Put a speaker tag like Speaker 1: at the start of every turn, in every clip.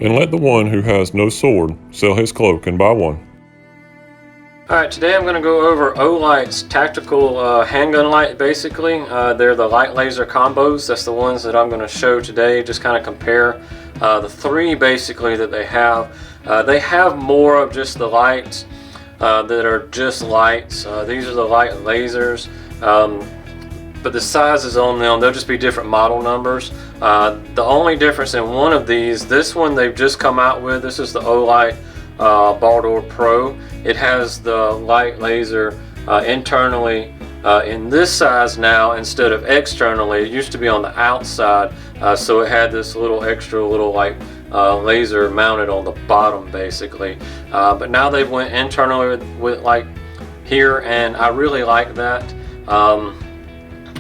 Speaker 1: and let the one who has no sword sell his cloak and buy one.
Speaker 2: Alright, today I'm going to go over Olight's tactical handgun light, basically. They're the light laser combos. That's the ones that I'm going to show today. Just kind of compare the three, basically, that they have. They have more of just the lights that are just lights. These are the light lasers. But the sizes on them, they'll just be different model numbers. The only difference in one of these, this one they've just come out with, this is the Olight Baldr Pro. It has the light laser internally in this size now instead of externally. It used to be on the outside, so it had this little extra laser mounted on the bottom, basically. But now they've went internally with like here, and I really like that.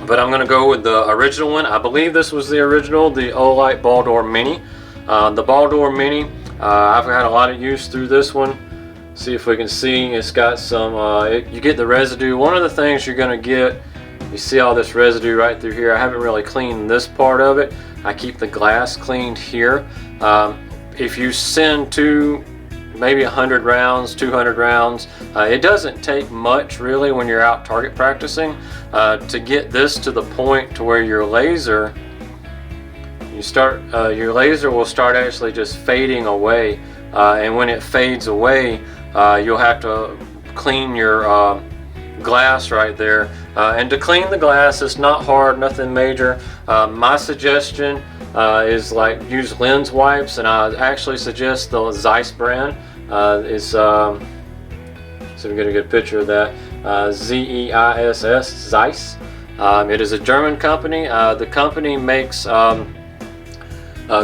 Speaker 2: But I'm going to go with the original one. I believe this was the original, the Olight Baldr Mini. The Baldr Mini, I've had a lot of use through this one. See if we can see, it's got some, you get the residue. One of the things you're going to get, you see all this residue right through here. I haven't really cleaned this part of it. I keep the glass cleaned here. If you send maybe 100 rounds, 200 rounds. It doesn't take much really when you're out target practicing to get this to the point to where your laser, your laser will start actually just fading away, and when it fades away, you'll have to clean your glass right there. And to clean the glass, it's not hard, nothing major. My suggestion is use lens wipes, and I actually suggest the Zeiss brand. So we get a good picture of that. Z-E-I-S-S, Zeiss. It is a German company. The company makes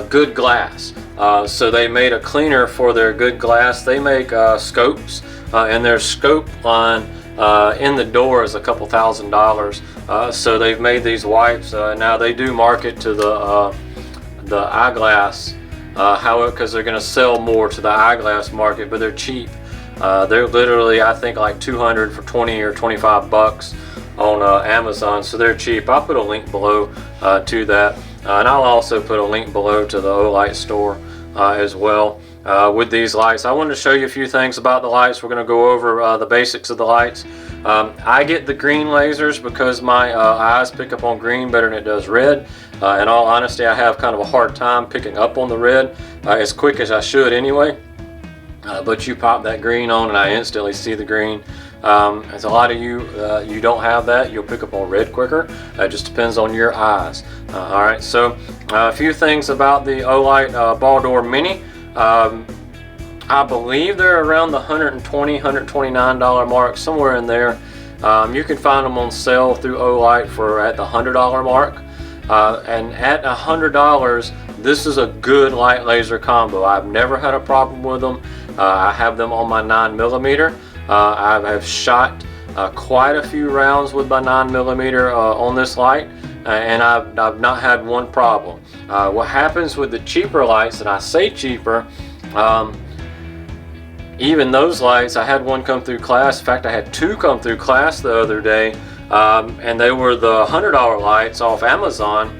Speaker 2: good glass. So they made a cleaner for their good glass. They make scopes, and their scope line in the door is a couple $1,000s. So they've made these wipes. Now they do market to the eyeglass, however, because they're going to sell more to the eyeglass market, but they're cheap. They're literally, I think, like 200 for 20 or 25 bucks on Amazon, so they're cheap. I'll put a link below to that, and I'll also put a link below to the Olight store as well. With these lights, I wanted to show you a few things about the lights. We're going to go over the basics of the lights. I get the green lasers because my eyes pick up on green better than it does red. In all honesty, I have kind of a hard time picking up on the red as quick as I should anyway. But you pop that green on and I instantly see the green. As a lot of you, you don't have that, you'll pick up on red quicker. It just depends on your eyes. Alright, so a few things about the Olight Baldr Mini. I believe they're around the $120, $129 mark, somewhere in there. You can find them on sale through Olight for at the $100 mark. And at $100, this is a good light laser combo. I've never had a problem with them. I have them on my 9mm. I have shot quite a few rounds with my 9mm on this light, and I've not had one problem. What happens with the cheaper lights, and I say cheaper, even those lights, I had one come through class. In fact, I had two come through class the other day, and they were the $100 lights off Amazon.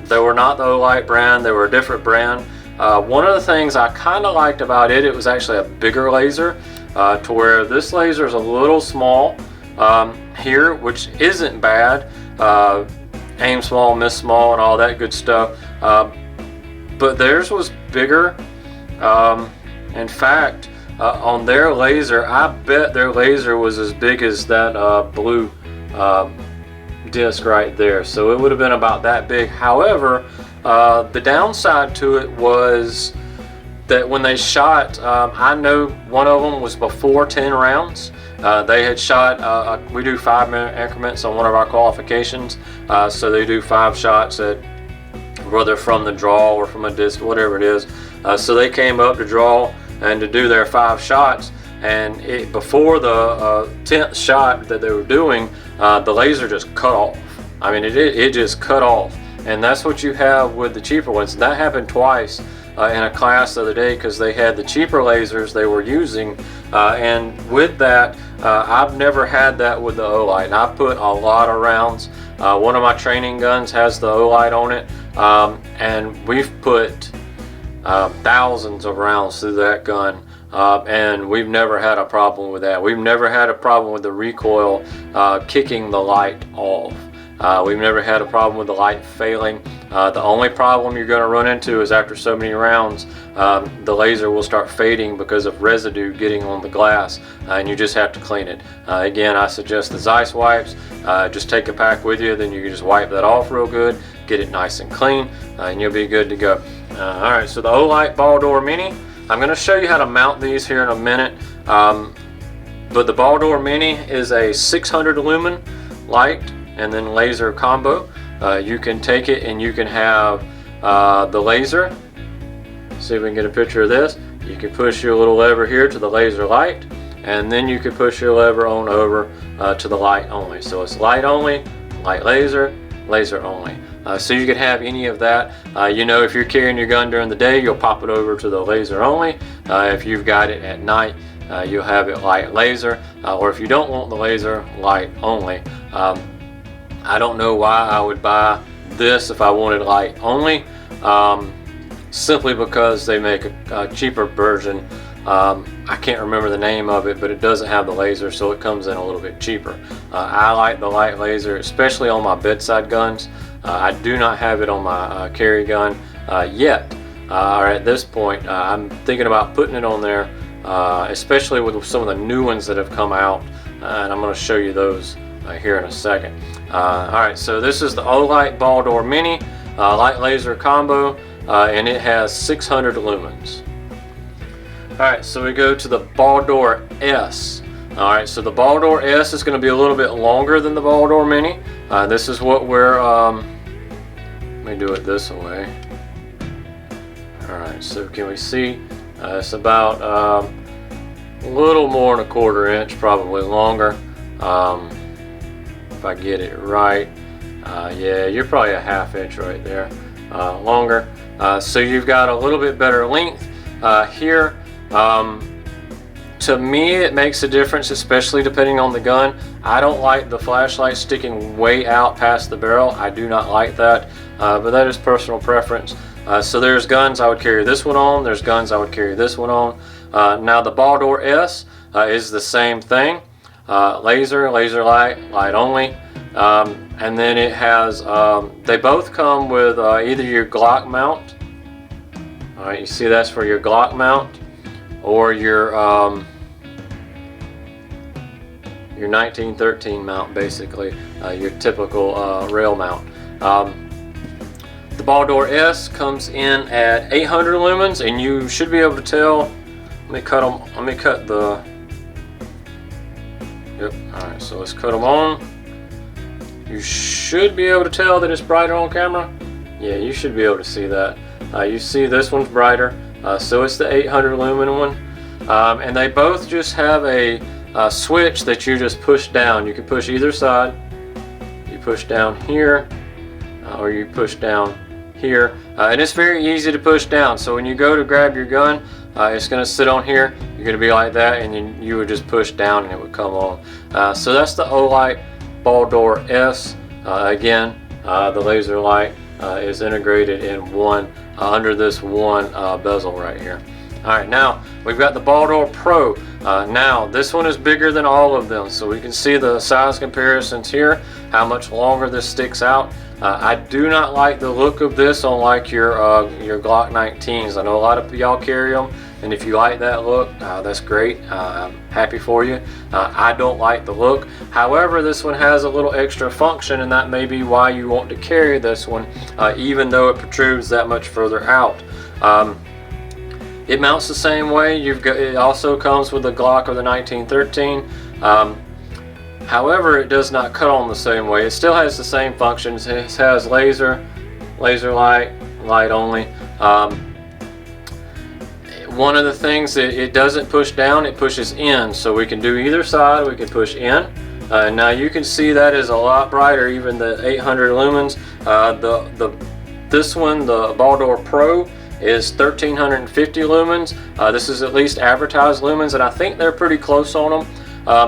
Speaker 2: They were not the Olight brand, they were a different brand. One of the things I kind of liked about it, it was actually a bigger laser, to where this laser is a little small here, which isn't bad. Aim small, miss small, and all that good stuff. But theirs was bigger. In fact, on their laser, I bet their laser was as big as that blue disc right there. So it would have been about that big. However, the downside to it was that when they shot, I know one of them was before 10 rounds. They had shot, we do 5-minute increments on one of our qualifications, so they do 5 shots at, whether from the draw or from a disc, whatever it is. So they came up to draw and to do their 5 shots, and before the 10th shot that they were doing, the laser just cut off. I mean, it just cut off, and that's what you have with the cheaper ones. That happened twice in a class the other day, because they had the cheaper lasers they were using, and with that, I've never had that with the Olight, and I put a lot of rounds. One of my training guns has the Olight on it, and we've put thousands of rounds through that gun. And we've never had a problem with that. We've never had a problem with the recoil kicking the light off. We've never had a problem with the light failing. The only problem you're going to run into is after so many rounds, the laser will start fading because of residue getting on the glass, and you just have to clean it. Again, I suggest the Zeiss wipes. Just take a pack with you, then you can just wipe that off real good, get it nice and clean, and you'll be good to go. Alright, so the Olight Baldr Mini, I'm going to show you how to mount these here in a minute, but the Baldr Mini is a 600 lumen light and then laser combo. You can take it and you can have the laser. See if we can get a picture of this. You can push your little lever here to the laser light, and then you can push your lever on over to the light only. So it's light only, light laser, laser only. So you can have any of that. You know, if you're carrying your gun during the day, you'll pop it over to the laser only. If you've got it at night, you'll have it light laser, or if you don't want the laser, light only. I don't know why I would buy this if I wanted light only, simply because they make a cheaper version. I can't remember the name of it, but it doesn't have the laser, so it comes in a little bit cheaper. I like the light laser, especially on my bedside guns. I do not have it on my carry gun yet, or at this point. I'm thinking about putting it on there, especially with some of the new ones that have come out, and I'm going to show you those here in a second. Alright, so this is the Olight Baldr Mini light laser combo, and it has 600 lumens. Alright, so we go to the Baldr S. Alright, so the Baldr S is going to be a little bit longer than the Baldr Mini. This is what we're, let me do it this way. Alright, so can we see? It's about a little more than a 1/4 inch, probably longer. If I get it right, yeah, you're probably a 1/2 inch right there, longer. So you've got a little bit better length here. To me, it makes a difference, especially depending on the gun. I don't like the flashlight sticking way out past the barrel. I do not like that, but that is personal preference. So there's guns I would carry this one on, there's guns I would carry this one on. Now the Baldr S is the same thing. Laser, laser light, light only, and then it has, they both come with either your Glock mount. Alright, you see that's for your Glock mount, or your 1913 mount, basically, your typical rail mount. The Baldr S comes in at 800 lumens, and you should be able to tell. Let me cut the. Yep. All right. So let's cut them on. You should be able to tell that it's brighter on camera. Yeah, you should be able to see that. You see this one's brighter, so it's the 800 lumen one, and they both just have a switch that you just push down. You can push either side. You push down here, or you push down here, and it's very easy to push down. So when you go to grab your gun, it's going to sit on here. You're going to be like that, and then you would just push down and it would come on. So that's the Olight Baldr S. Again, the laser light is integrated in one under this one bezel right here. Alright, now we've got the Baldr Pro. Now this one is bigger than all of them, so we can see the size comparisons here, how much longer this sticks out. I do not like the look of this on like your Glock 19s. I know a lot of y'all carry them, and if you like that look, that's great. I'm happy for you. I don't like the look. However, this one has a little extra function, and that may be why you want to carry this one, even though it protrudes that much further out. It mounts the same way. It also comes with the Glock or the 1913. However, it does not cut on the same way. It still has the same functions. It has laser, laser light, light only. One of the things that it doesn't push down, it pushes in. So we can do either side. We can push in. Now you can see that is a lot brighter, even the 800 lumens. This one, the Baldr Pro, is 1350 lumens. This is at least advertised lumens, and I think they're pretty close on them.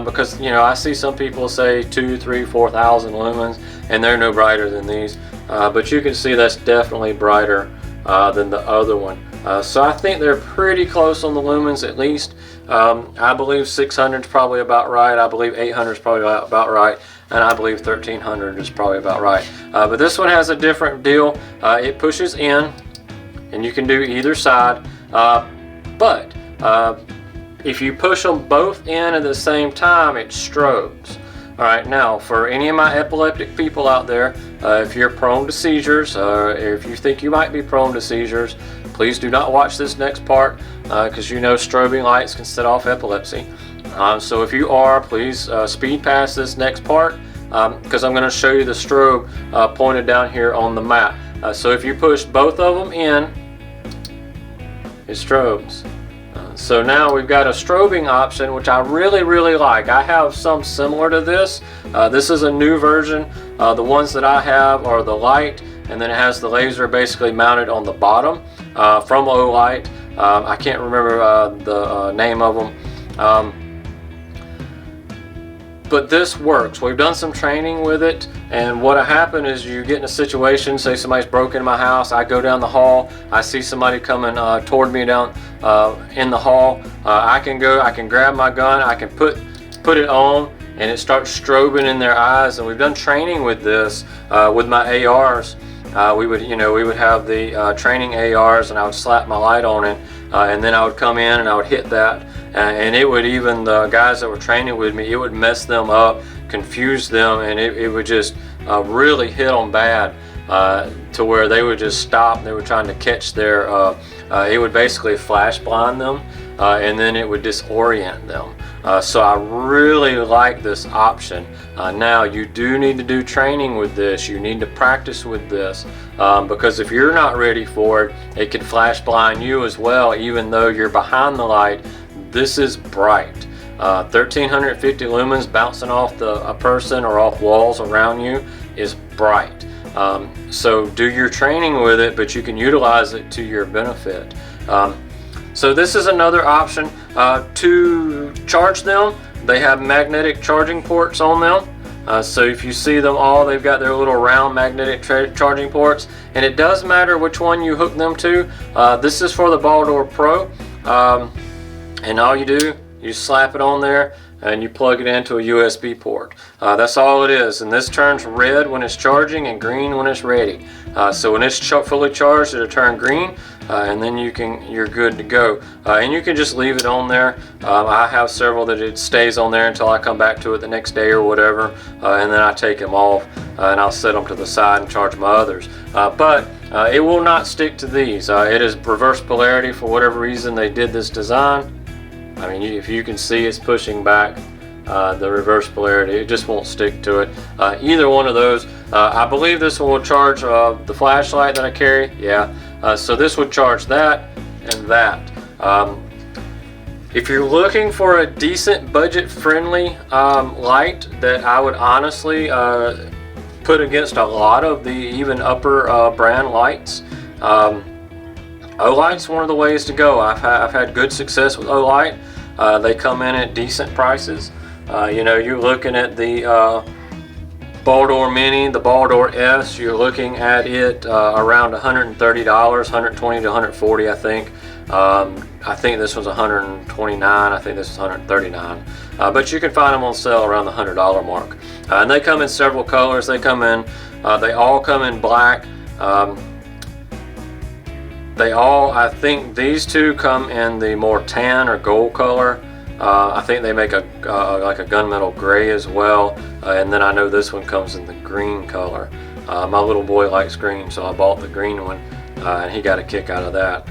Speaker 2: Because, you know, I see some people say 2,000, 3,000, 4,000 lumens, and they're no brighter than these. But you can see that's definitely brighter than the other one. So I think they're pretty close on the lumens at least. I believe 600 is probably about right. I believe 800 is probably about right. And I believe 1300 is probably about right. But this one has a different deal. It pushes in, and you can do either side. But if you push them both in at the same time, it strobes. All right, now for any of my epileptic people out there, if you're prone to seizures, or if you think you might be prone to seizures, please do not watch this next part, because you know strobing lights can set off epilepsy. So if you are, please speed past this next part, because I'm going to show you the strobe pointed down here on the map. So if you push both of them in, it strobes. So now we've got a strobing option, which I really like. I have some similar to this. This is a new version. The ones that I have are the light, and then it has the laser basically mounted on the bottom from Olight. I can't remember the name of them. But this works. We've done some training with it, and what happened is you get in a situation, say somebody's broken in my house, I go down the hall, I see somebody coming toward me down in the hall. I can grab my gun, I can put it on, and it starts strobing in their eyes. And we've done training with this with my ARs. We would have the training ARs, and I would slap my light on it, and then I would come in and I would hit that, and it would, even the guys that were training with me, it would mess them up, confuse them, and it would just really hit them bad, to where they would just stop. They were trying to catch their, it would basically flash blind them, and then it would disorient them. So I really like this option. Now you do need to do training with this. You need to practice with this, because if you're not ready for it, it can flash blind you as well, even though you're behind the light. This is bright. 1350 lumens bouncing off a person or off walls around you is bright. So do your training with it, but you can utilize it to your benefit. So this is another option. To charge them, they have magnetic charging ports on them. So if you see them all, they've got their little round magnetic charging ports, and it does matter which one you hook them to. This is for the Baldr Pro, and all you do, you slap it on there and you plug it into a USB port. That's all it is, and this turns red when it's charging and green when it's ready. So when it's fully charged, it'll turn green, and then you're good to go. And you can just leave it on there. I have several that it stays on there until I come back to it the next day or whatever, and then I take them off, and I'll set them to the side and charge my others. But it will not stick to these. It is reverse polarity. For whatever reason they did this design. I mean, if you can see, it's pushing back the reverse polarity. It just won't stick to it. Either one of those. I believe this one will charge the flashlight that I carry. Yeah. So this would charge that and that. If you're looking for a decent budget-friendly light that I would honestly put against a lot of the even upper brand lights, Olight's one of the ways to go. I've had good success with Olight. They come in at decent prices. You're looking at the Baldr Mini, the Baldr S. You're looking at it around $130, $120 to $140, I think. I think this was $129. I think this is $139. But you can find them on sale around the $100 mark. And they come in several colors. They all come in black. I think these two come in the more tan or gold color. I think they make like a gunmetal gray as well. And then I know this one comes in the green color. My little boy likes green, so I bought the green one, and he got a kick out of that.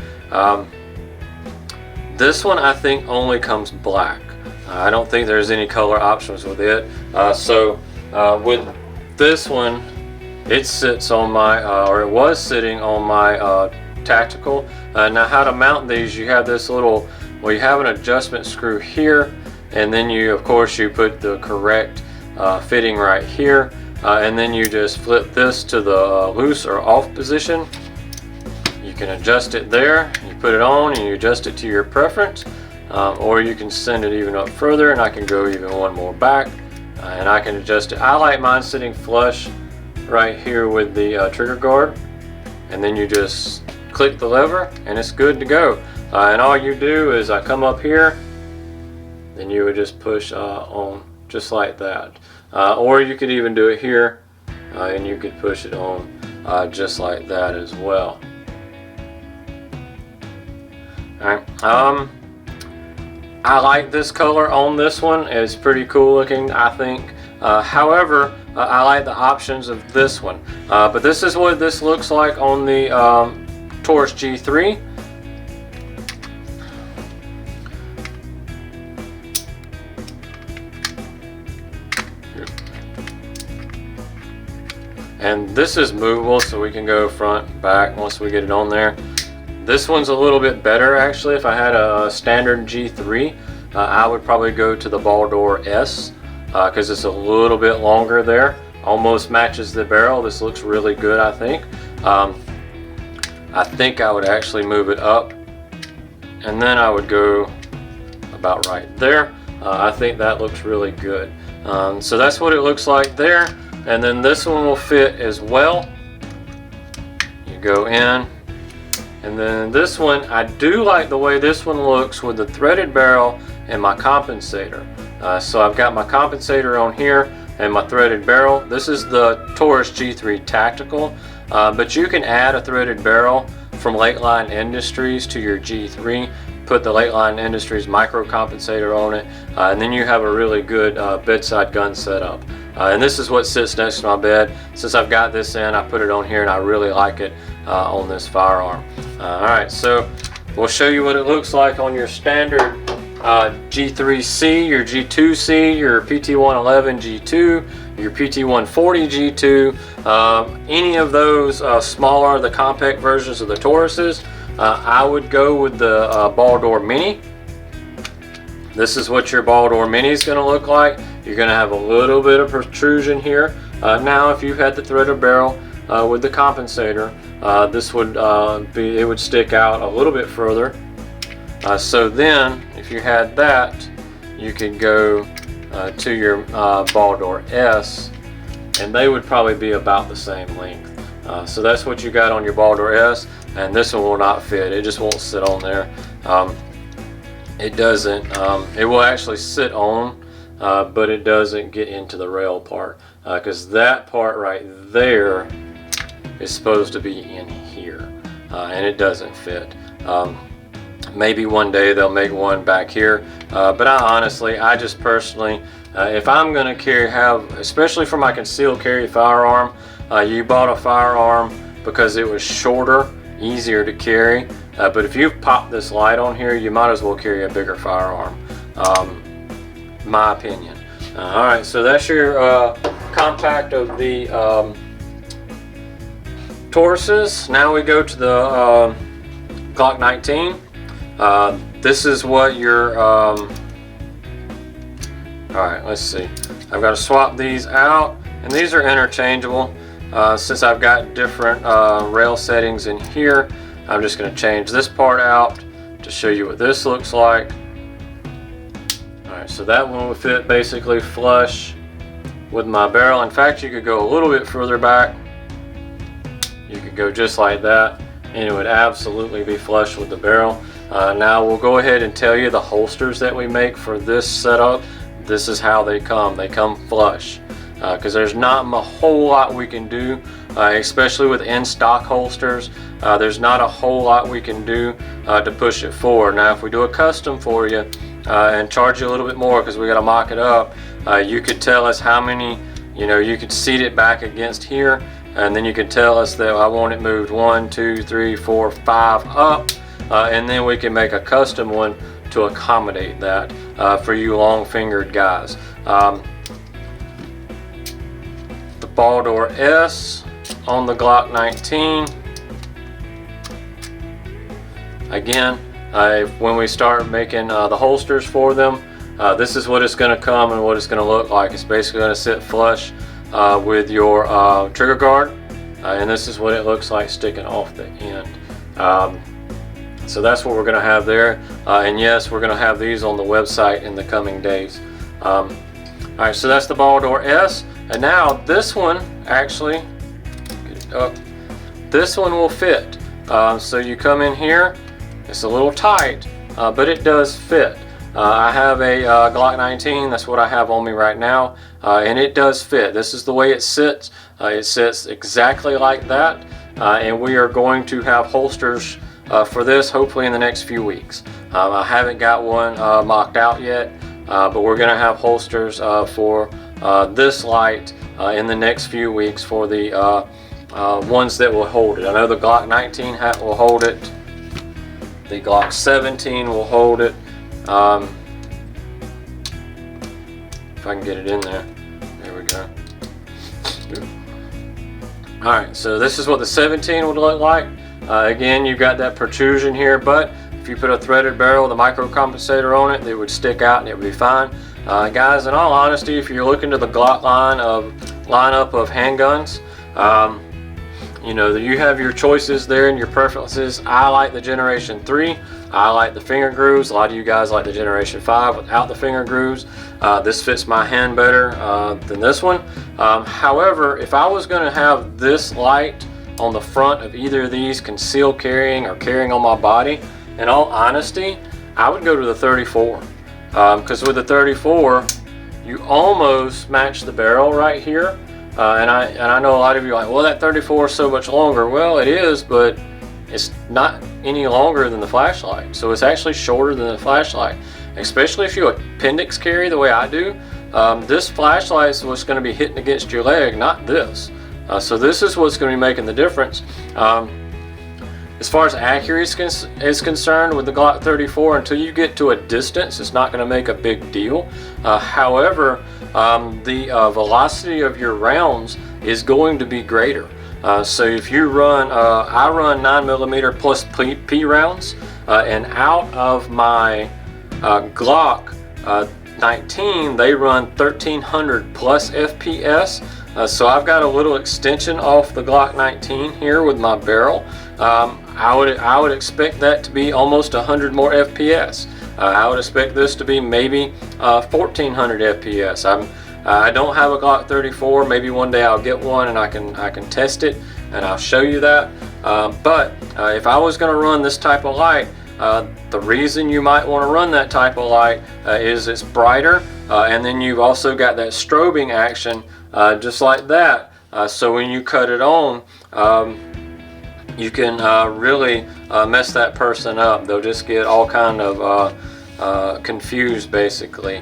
Speaker 2: This one I think only comes black. I don't think there's any color options with it. With this one, it sits on my, or it was sitting on my tactical. Now how to mount these, you have this little, well, you have an adjustment screw here, and then of course you put the correct fitting right here, and then you just flip this to the loose or off position. You can adjust it there, you put it on and you adjust it to your preference, or you can send it even up further, and I can go even one more back, and I can adjust it. I like mine sitting flush right here with the trigger guard, and then you just click the lever and it's good to go. And all you do is come up here, then you would just push on just like that. Or you could even do it here, and you could push it on just like that as well. Alright, I like this color on this one. It's pretty cool looking, I think. However, I like the options of this one. But this is what this looks like on the Taurus G3. And this is movable, so we can go front, back once we get it on there. This one's a little bit better actually. If I had a standard G3, I would probably go to the Baldr S, because it's a little bit longer there. Almost matches the barrel. This looks really good, I think. I think I would actually move it up, and then I would go about right there. I think that looks really good. So that's what it looks like there. And then this one will fit as well. You go in, and then this one, I do like the way this one looks with the threaded barrel and my compensator. So I've got my compensator on here and my threaded barrel. This is the Taurus G3 Tactical, but you can add a threaded barrel from Late Line Industries to your G3. Put the Late Line Industries micro compensator on it, and then you have a really good bedside gun setup. And this is what sits next to my bed. Since I've got this in, I put it on here and I really like it on this firearm. Alright, so we'll show you what it looks like on your standard G3C, your G2C, your PT111 G2, your PT140 G2, any of those smaller, the compact versions of the Tauruses. I would go with the Baldr Mini. This is what your Baldr Mini is going to look like. You're going to have a little bit of protrusion here. Now if you had the threaded barrel with the compensator, this would it would stick out a little bit further. So then if you had that, you could go to your Baldr S, and they would probably be about the same length. So that's what you got on your Baldr S, and this one will not fit. It just won't sit on there. It doesn't. It will actually sit on, but it doesn't get into the rail part, because that part right there is supposed to be in here, and it doesn't fit. Maybe one day they'll make one back here, but I just personally, if I'm going to especially for my concealed carry firearm, you bought a firearm because it was shorter, easier to carry, but if you pop this light on here, you might as well carry a bigger firearm, my opinion. Alright, so that's your compact of the Tauruses. Now we go to the Glock 19. This is what your alright, let's see. I've got to swap these out, and these are interchangeable. Since I've got different rail settings in here, I'm just going to change this part out to show you what this looks like. Alright, so that one will fit basically flush with my barrel. In fact, you could go a little bit further back. You could go just like that, and it would absolutely be flush with the barrel. Now we'll go ahead and tell you the holsters that we make for this setup. This is how they come. They come flush, because there's not a whole lot we can do, especially with in-stock holsters. There's not a whole lot we can do to push it forward. Now if we do a custom for you and charge you a little bit more because we got to mock it up, you could tell us how many, you could seat it back against here, and then you could tell us that I want it moved 1, 2, 3, 4, 5 up, and then we can make a custom one to accommodate that for you long-fingered guys. The Baldr S on the Glock 19. Again, when we start making the holsters for them, this is what it's going to come and what it's going to look like. It's basically going to sit flush with your trigger guard, and this is what it looks like sticking off the end. So that's what we're going to have there, and yes, we're going to have these on the website in the coming days. Alright, so that's the Baldr S, and now this one actually, get it up, this one will fit, So you come in here, it's a little tight, but it does fit. I have a Glock 19, that's what I have on me right now, and it does fit. This is the way it sits. It sits exactly like that, and we are going to have holsters for this hopefully in the next few weeks. I haven't got one mocked out yet, but we're going to have holsters for this light in the next few weeks for the ones that will hold it. I know the Glock 19 will hold it. The Glock 17 will hold it. If I can get it in there. There we go. Alright, so this is what the 17 would look like. Again, you've got that protrusion here, but if you put a threaded barrel with a micro compensator on it, it would stick out and it would be fine. Guys, in all honesty, if you're looking to the Glock lineup of handguns, you know, you have your choices there and your preferences. I like the Generation 3. I like the finger grooves. A lot of you guys like the Generation 5 without the finger grooves. This fits my hand better than this one. However, if I was going to have this light on the front of either of these, concealed carrying or carrying on my body, in all honesty, I would go to the 34. Because with the 34, you almost match the barrel right here. And I know a lot of you are like, well, that 34 is so much longer. Well, it is, but it's not any longer than the flashlight. So it's actually shorter than the flashlight. Especially if you appendix carry the way I do. This flashlight is what's going to be hitting against your leg, not this. So this is what's going to be making the difference. As far as accuracy is concerned with the Glock 34, until you get to a distance, it's not going to make a big deal. However, the velocity of your rounds is going to be greater. So if you run, I run 9mm plus P rounds, and out of my Glock 19, they run 1300 plus FPS. So I've got a little extension off the Glock 19 here with my barrel. I would expect that to be almost 100 more FPS. I would expect this to be maybe 1400 FPS. I don't have a Glock 34. Maybe one day I'll get one and I can test it and I'll show you that. But if I was going to run this type of light, the reason you might want to run that type of light is it's brighter, and then you've also got that strobing action just like that. So when you cut it on, you can really mess that person up. They'll just get all kind of confused basically,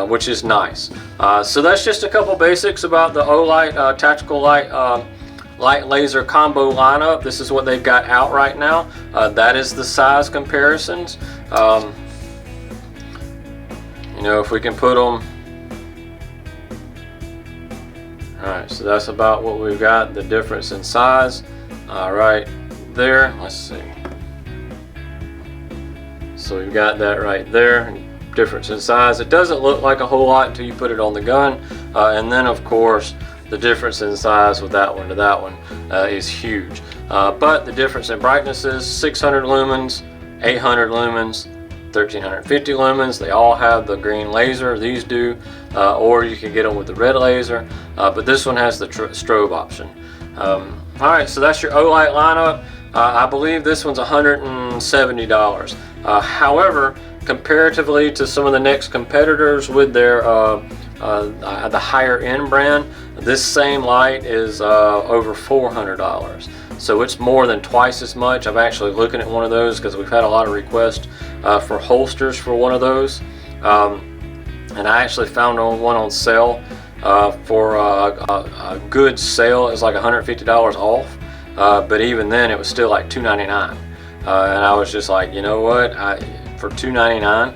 Speaker 2: which is nice. So that's just a couple basics about the Olight tactical light laser combo lineup. This is what they've got out right now. That is the size comparisons. You know, if we can put them. Alright, so that's about what we've got, the difference in size. Right there, let's see. So we've got that right there, difference in size. It doesn't look like a whole lot until you put it on the gun. And then of course, the difference in size with that one to that one is huge. But the difference in brightness is 600 lumens, 800 lumens, 1350 lumens. They all have the green laser, these do, or you can get them with the red laser, but this one has the strobe option. Alright, so that's your Olight lineup. I believe this one's $170. However, comparatively to some of the next competitors with their the higher end brand, this same light is over $400. So it's more than twice as much. I'm actually looking at one of those because we've had a lot of requests for holsters for one of those. And I actually found one on sale for a good sale. It was like $150 off. But even then it was still like $299. And I was just like, you know what? For $299,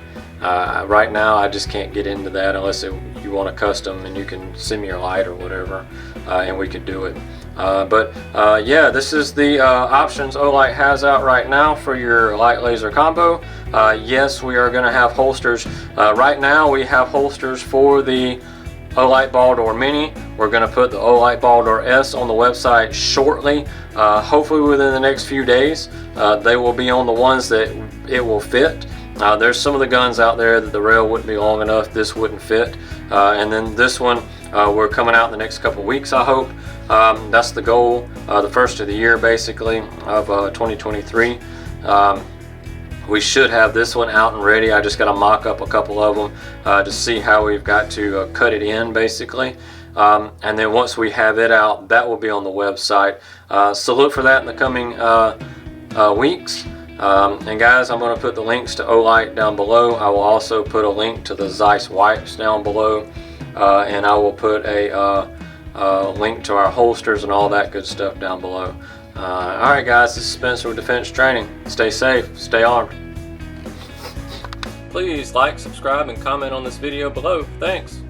Speaker 2: right now I just can't get into that unless you want a custom and you can send me your light or whatever, and we could do it. Yeah, this is the options Olight has out right now for your light laser combo. Yes, we are going to have holsters. Right now we have holsters for the Olight Baldr Mini. We're going to put the Olight Baldr S on the website shortly. Hopefully within the next few days. They will be on the ones that it will fit. There's some of the guns out there that the rail wouldn't be long enough, this wouldn't fit. And then this one We're coming out in the next couple weeks, I hope. That's the goal, the first of the year basically of 2023. We should have this one out and ready. I just got to mock up a couple of them to see how we've got to cut it in basically. And then once we have it out, that will be on the website. So look for that in the coming weeks. And guys, I'm going to put the links to Olight down below. I will also put a link to the Zeiss wipes down below. And I will put a link to our holsters and all that good stuff down below. Alright guys, this is Spencer with Defense Training. Stay safe, stay armed. Please like, subscribe, and comment on this video below. Thanks.